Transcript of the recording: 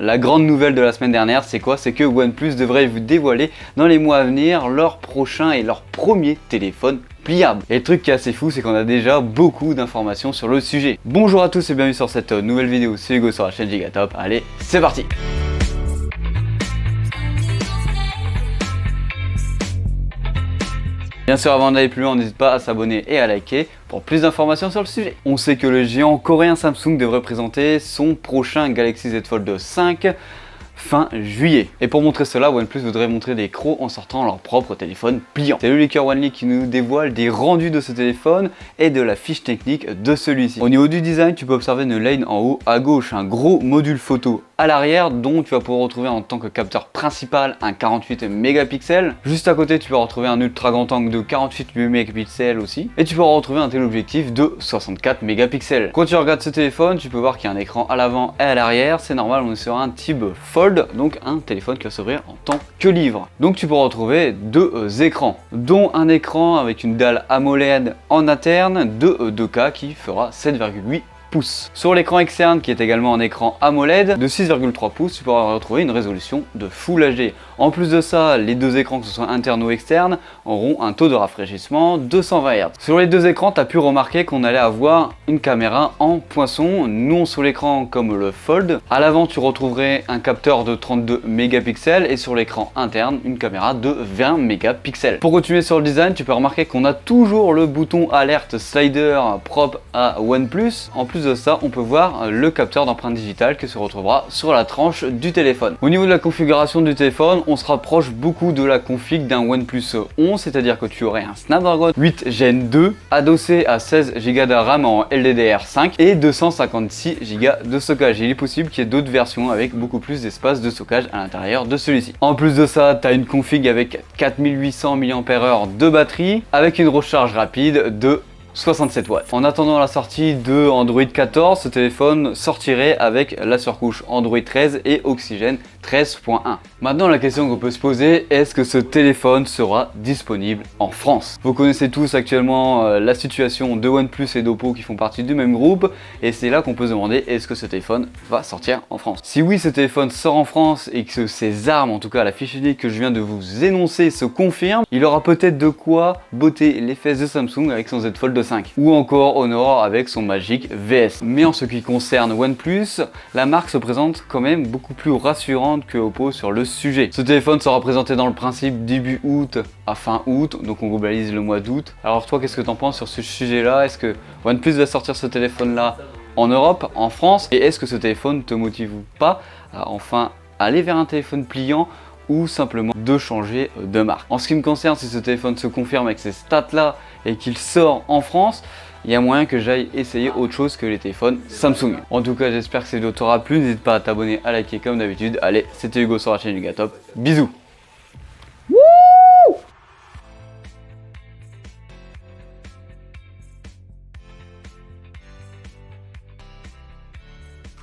La grande nouvelle de la semaine dernière, c'est quoi? C'est que OnePlus devrait vous dévoiler dans les mois à venir leur prochain et leur premier téléphone pliable. Et le truc qui est assez fou, c'est qu'on a déjà beaucoup d'informations sur le sujet. Bonjour à tous et bienvenue sur cette nouvelle vidéo, c'est Hugo sur la chaîne Gigatop. Allez, c'est parti! Bien sûr, avant d'aller plus loin, n'hésite pas à s'abonner et à liker pour plus d'informations sur le sujet. On sait que le géant coréen Samsung devrait présenter son prochain Galaxy Z Fold 5 fin juillet. Et pour montrer cela, OnePlus voudrait montrer des crocs en sortant leur propre téléphone pliant. C'est le leaker OneLeak qui nous dévoile des rendus de ce téléphone et de la fiche technique de celui-ci. Au niveau du design, tu peux observer une lane en haut à gauche, un gros module photo à l'arrière dont tu vas pouvoir retrouver en tant que capteur principal un 48 mégapixels. Juste à côté, tu peux retrouver un ultra grand angle de 48 mégapixels aussi. Et tu peux retrouver un téléobjectif de 64 mégapixels. Quand tu regardes ce téléphone, tu peux voir qu'il y a un écran à l'avant et à l'arrière. C'est normal, on est sur un type Fold, donc un téléphone qui va s'ouvrir en tant que livre. Donc tu peux retrouver deux écrans, dont un écran avec une dalle AMOLED en interne de 2K qui fera 7,8 pouces. Sur l'écran externe, qui est également un écran AMOLED de 6,3 pouces, tu pourras retrouver une résolution de Full HD. En plus de ça, les deux écrans, que ce soit interne ou externe, auront un taux de rafraîchissement de 120 Hz. Sur les deux écrans, tu as pu remarquer qu'on allait avoir une caméra en poinçon, non sur l'écran comme le Fold. À l'avant, tu retrouverais un capteur de 32 mégapixels et sur l'écran interne, une caméra de 20 mégapixels. Pour continuer sur le design, tu peux remarquer qu'on a toujours le bouton alerte slider propre à OnePlus. En plus de ça, on peut voir le capteur d'empreinte digitale qui se retrouvera sur la tranche du téléphone. Au niveau de la configuration du téléphone, on se rapproche beaucoup de la config d'un OnePlus 11, c'est-à-dire que tu aurais un Snapdragon 8 Gen 2 adossé à 16 Go de RAM en LDDR5 et 256 Go de stockage. Il est possible qu'il y ait d'autres versions avec beaucoup plus d'espace de stockage à l'intérieur de celui-ci. En plus de ça, tu as une config avec 4800 mAh de batterie avec une recharge rapide de 67 watts. En attendant la sortie de Android 14, ce téléphone sortirait avec la surcouche Android 13 et Oxygène 13.1. Maintenant, la question qu'on peut se poser, est-ce que ce téléphone sera disponible en France? Vous connaissez tous actuellement la situation de OnePlus et d'Oppo qui font partie du même groupe, et c'est là qu'on peut se demander, est-ce que ce téléphone va sortir en France? Si oui, ce téléphone sort en France et que ses armes, en tout cas la fiche unique que je viens de vous énoncer, se confirme, il aura peut-être de quoi botter les fesses de Samsung avec son Z Fold 5 ou encore Honor avec son Magic VS. Mais en ce qui concerne OnePlus, la marque se présente quand même beaucoup plus rassurante que Oppo sur le sujet. Ce téléphone sera présenté dans le principe début août à fin août, donc on globalise le mois d'août. Alors toi, qu'est-ce que t'en penses sur ce sujet-là? Est-ce que OnePlus va sortir ce téléphone-là en Europe, en France? Et est-ce que ce téléphone te motive ou pas à enfin aller vers un téléphone pliant ou simplement de changer de marque? En ce qui me concerne, si ce téléphone se confirme avec ces stats là et qu'il sort en France, il y a moyen que j'aille essayer autre chose que les téléphones Samsung. En tout cas, j'espère que cette vidéo t'aura plu, n'hésite pas à t'abonner, à liker comme d'habitude. Allez, c'était Hugo sur la chaîne Gigatop, bisous.